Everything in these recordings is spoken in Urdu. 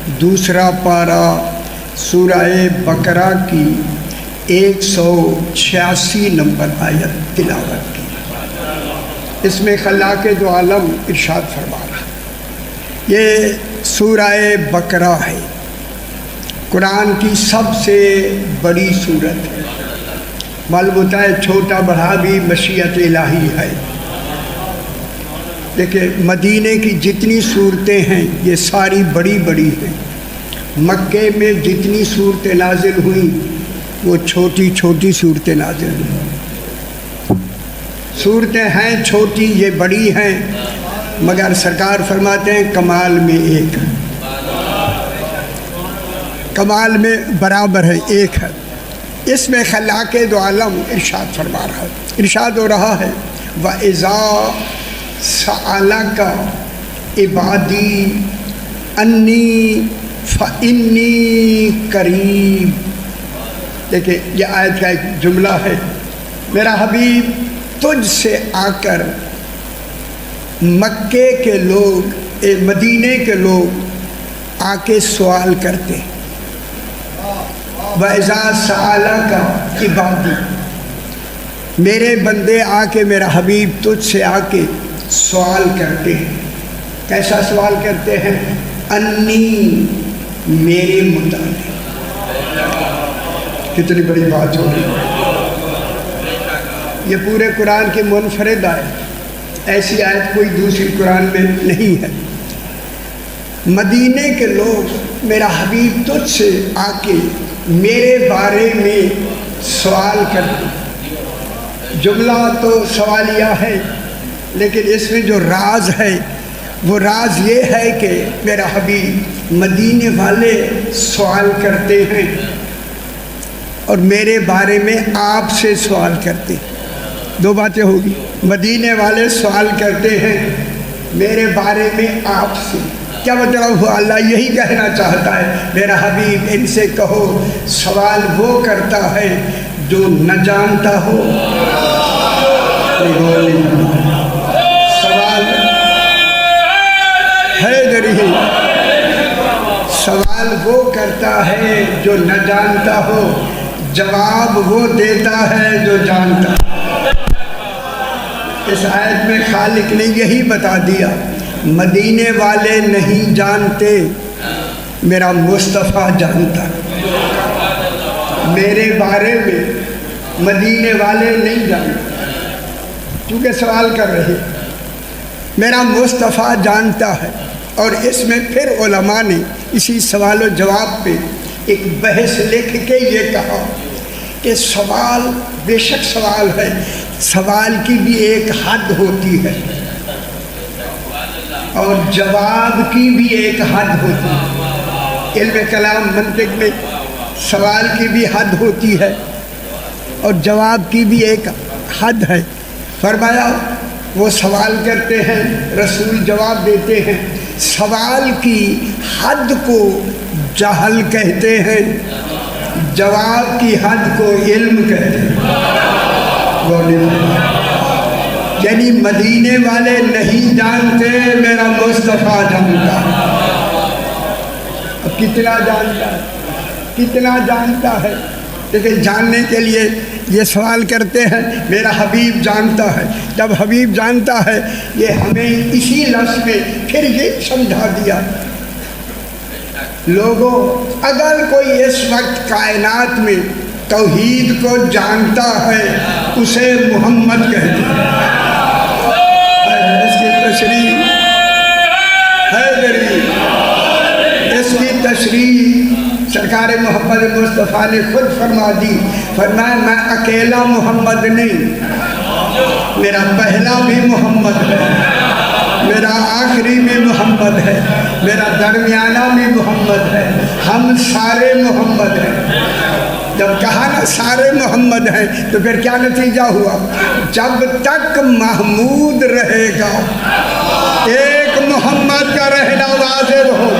دوسرا پارہ سورہ بقرہ کی 186 نمبر آیت تلاوت کی۔ اس میں خلاق دو عالم ارشاد فرما رہا۔ یہ سورہ بقرہ ہے، قرآن کی سب سے بڑی سورت ہے۔ معلوم ہوتا ہے چھوٹا بڑا بھی مشیت الہی ہے، لیکن مدینے کی جتنی صورتیں ہیں یہ ساری بڑی بڑی ہیں۔ مکے میں جتنی صورتیں نازل ہوئیں وہ چھوٹی چھوٹی صورتیں نازل ہوئیں۔ صورتیں ہیں چھوٹی، یہ بڑی ہیں، مگر سرکار فرماتے ہیں کمال میں ایک ہے، کمال میں برابر ہے، ایک ہے۔ اس میں خلاق دو عالم ارشاد فرما رہا ہے، ارشاد ہو رہا ہے وَإِذَا سَأَلَكَ عِبَادِي أَنِّي فَإِنِّي قَرِيب۔ دیکھیں یہ آیت کا ایک جملہ ہے، میرا حبیب تجھ سے آ کر مکے کے لوگ، مدینے کے لوگ آ کے سوال کرتے ہیں۔ وَإِذَا سَأَلَكَ عِبَادِي، میرے بندے آ کے میرا حبیب تجھ سے آ کے سوال کرتے ہیں۔ کیسا سوال کرتے ہیں؟ انی، میرے متعلق۔ کتنی بڑی بات ہو رہی ہے، یہ پورے قرآن کی منفرد آیت، ایسی آیت کوئی دوسری قرآن میں نہیں ہے۔ مدینے کے لوگ میرا حبیب تجھ سے آ کے میرے بارے میں سوال کرتے۔ جملہ تو سوالیہ ہے، لیکن اس میں جو راز ہے وہ راز یہ ہے کہ میرا حبیب مدینے والے سوال کرتے ہیں اور میرے بارے میں آپ سے سوال کرتے ہیں۔ دو باتیں ہوگی، مدینے والے سوال کرتے ہیں میرے بارے میں آپ سے، کیا مطلب ہوا؟ اللہ یہی کہنا چاہتا ہے میرا حبیب ان سے کہو سوال وہ کرتا ہے جو نہ جانتا ہو۔ سوال ہے دری، سوال وہ کرتا ہے جو نہ جانتا ہو، جواب وہ دیتا ہے جو جانتا ہے۔ اس آیت میں خالق نے یہی بتا دیا، مدینے والے نہیں جانتے، میرا مصطفیٰ جانتا۔ میرے بارے میں مدینے والے نہیں جانتے، کیونکہ سوال کر رہے، میرا مصطفیٰ جانتا ہے۔ اور اس میں پھر علماء نے اسی سوال و جواب پہ ایک بحث لکھ کے یہ کہا کہ سوال بے شک سوال ہے، سوال کی بھی ایک حد ہوتی ہے اور جواب کی بھی ایک حد ہوتی ہے۔ علم کلام منطق میں سوال کی بھی حد ہوتی ہے اور جواب کی بھی ایک حد ہے۔ فرمایا وہ سوال کرتے ہیں، رسول جواب دیتے ہیں۔ سوال کی حد کو جہل کہتے ہیں، جواب کی حد کو علم کہتے ہیں۔ یعنی مدینے والے نہیں جانتے، میرا مصطفیٰ جانتا ہے۔ اب کتنا جانتا ہے، کتنا جانتا ہے، لیکن جاننے کے لیے یہ سوال کرتے ہیں میرا حبیب جانتا ہے۔ جب حبیب جانتا ہے، یہ ہمیں اسی لفظ میں پھر یہ سمجھا دیا، لوگوں اگر کوئی اس وقت کائنات میں توحید کو جانتا ہے اسے محمد کہتے ہیں۔ اس کی تشریح ہے میری، اس کی تشریح سرکار محمد مصطفیٰ نے خود فرما دی، فرمایا میں اکیلا محمد نہیں، میرا پہلا بھی محمد ہے، میرا آخری بھی محمد ہے، میرا درمیانہ بھی محمد ہے، ہم سارے محمد ہیں۔ جب کہا نا سارے محمد ہیں تو پھر کیا نتیجہ ہوا؟ جب تک محمود رہے گا، ایک محمد کا رہنا واجب ہو۔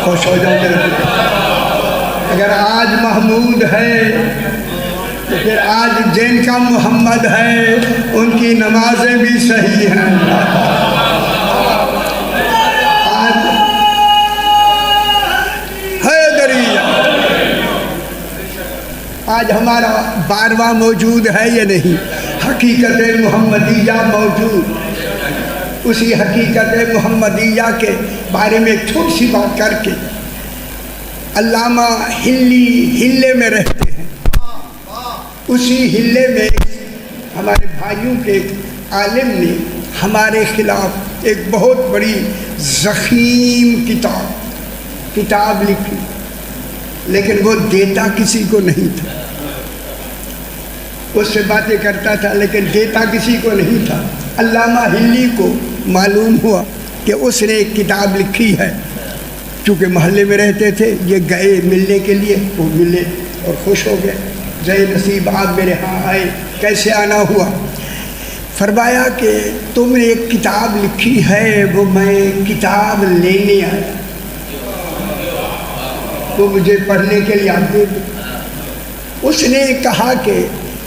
خوش ہو جاؤ میرے پاس، اگر آج محمود ہے تو پھر آج جن کا محمد ہے ان کی نمازیں بھی صحیح ہیں۔ آج ہمارا 12واں موجود ہے یا نہیں؟ حقیقت محمدیہ موجود. اسی حقیقت محمدیہ کے بارے میں تھوڑی سی بات کر کے، علامہ ہلے میں رہتے ہیں. اسی ہلے میں ہمارے بھائیوں کے ایک عالم نے ہمارے خلاف ایک بہت بڑی ضخیم کتاب لکھی، لیکن وہ دیتا کسی کو نہیں تھا. اس سے باتیں کرتا تھا لیکن دیتا کسی کو نہیں تھا. علامہ ہلی کو معلوم ہوا کہ اس نے ایک کتاب لکھی ہے. چونکہ محلے میں رہتے تھے، یہ گئے ملنے کے لیے، وہ ملے اور خوش ہو گئے. زی نصیب آپ میرے ہاں آئے، کیسے آنا ہوا؟ فرمایا کہ تم نے ایک کتاب لکھی ہے، وہ میں کتاب لینے آیا، تو مجھے پڑھنے کے لیے آپ دے دو. اس نے کہا کہ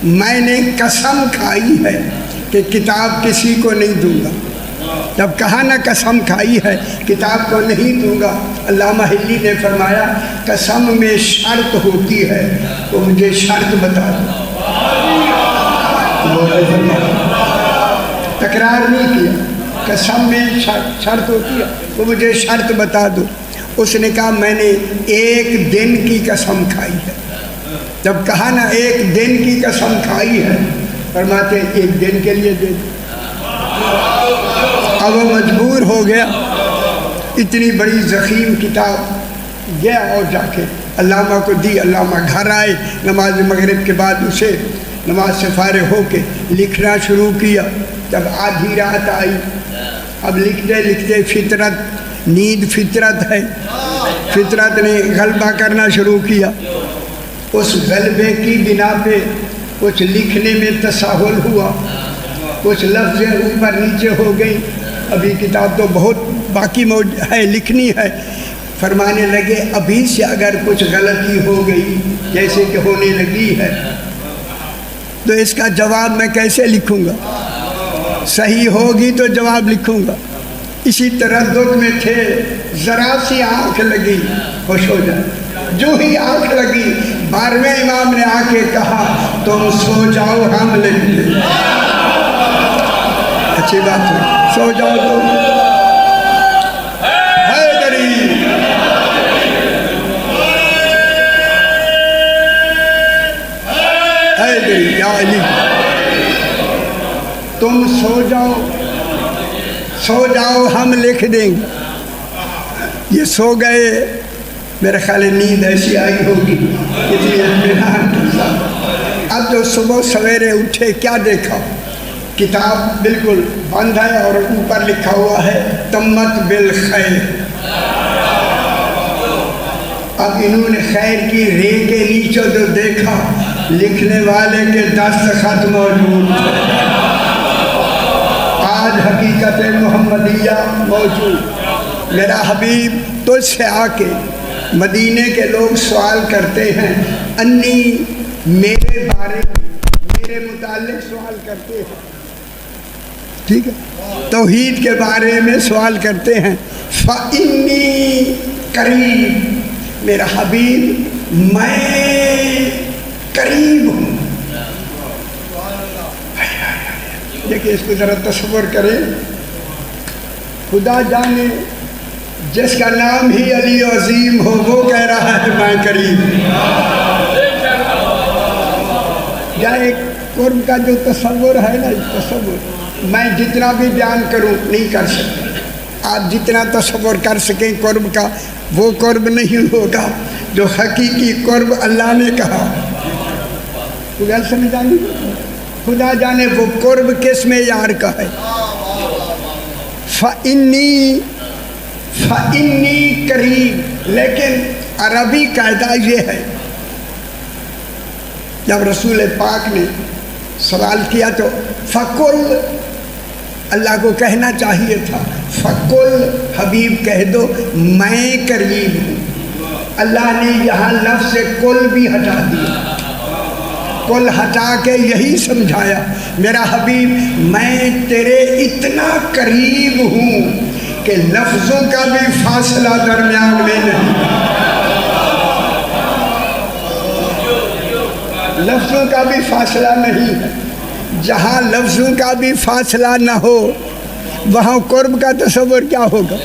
میں نے قسم کھائی ہے کہ کتاب کسی کو نہیں دوں گا. جب کہا نا قسم کھائی ہے کتاب کو نہیں دوں گا، علامہ ہلی نے فرمایا قسم میں شرط ہوتی ہے، تو مجھے شرط بتا دو. تکرار نہیں کیا، قسم میں شرط ہوتی ہے تو مجھے شرط بتا دو. اس نے کہا میں نے ایک دن کی قسم کھائی ہے. جب کہا نا ایک دن کی قسم کھائی ہے، فرماتے ایک دن کے لیے دے دو. اب وہ مجبور ہو گیا. اتنی بڑی ضخیم کتاب گیا اور جا کے علامہ کو دی. علامہ گھر آئے، نماز مغرب کے بعد اسے نماز سے فارغ ہو کے لکھنا شروع کیا. جب آدھی رات آئی، اب لکھتے لکھتے نیند فطرت ہے، فطرت نے غلبہ کرنا شروع کیا. اس غلبے کی بنا پہ کچھ لکھنے میں تساہل ہوا، کچھ لفظیں اوپر نیچے ہو گئی. ابھی کتاب تو بہت باقی ہے، لکھنی ہے. فرمانے لگے ابھی سے اگر کچھ غلطی ہو گئی جیسے کہ ہونے لگی ہے تو اس کا جواب میں کیسے لکھوں گا؟ صحیح ہوگی تو جواب لکھوں گا. اسی تردد میں تھے، ذرا سی آنکھ لگی خوش ہو جائے. جو ہی آنکھ لگی 12ویں امام نے آ کے کہا تم سو جاؤ ہم لکھ لیں. اچھی بات ہے، سو جاؤ تم. حیدری حیدری یا علی، تم سو جاؤ ہم لکھ دیں گے. یہ سو گئے. میرے خیال نیند ایسی آئی ہوگی کسی اطمینان کے ساتھ. اب جو صبح سویرے اٹھے کیا دیکھا؟ کتاب بالکل بند ہے اور اوپر لکھا ہوا ہے تمت بالخیر. اب انہوں نے خیر کی رے کے نیچے جو دیکھا، لکھنے والے کے دستخط موجود تھے. آج حقیقت محمدیہ موجود. میرا حبیب تجھ سے آ کے مدینے کے لوگ سوال کرتے ہیں، انی میرے بارے میں میرے متعلق سوال کرتے ہیں، ٹھیک ہے، توحید کے بارے میں سوال کرتے ہیں. فَإِنِّي قریب، میرا حبیب میں قریب ہوں. دیکھیں اس کو ذرا تصور کریں. خدا جانے جس کا نام ہی علی عظیم ہو وہ کہہ رہا ہے میں قریب. یا ایک قرب کا جو تصور ہے نا، تصور میں جتنا بھی بیان کروں نہیں کر سکتا. آپ جتنا تصور کر سکیں قرب کا، وہ قرب نہیں ہوگا جو حقیقی قرب اللہ نے کہا. تو غلط سمجھ آئی؟ خدا جانے وہ قرب کس معیار کا ہے. فَإِنِّي قریب. لیکن عربی قاعدہ یہ ہے، جب رسول پاک نے سوال کیا تو فَقُلْ، اللہ کو کہنا چاہیے تھا فَقُلْ، حبیب کہہ دو میں قریب ہوں. اللہ نے یہاں لفظ کل بھی ہٹا دیا. کل ہٹا کے یہی سمجھایا میرا حبیب میں تیرے اتنا قریب ہوں کہ لفظوں کا بھی فاصلہ درمیان میں نہیں. لفظوں کا بھی فاصلہ نہیں ہے۔ جہاں لفظوں کا بھی فاصلہ نہ ہو وہاں قرب کا تصور کیا ہوگا؟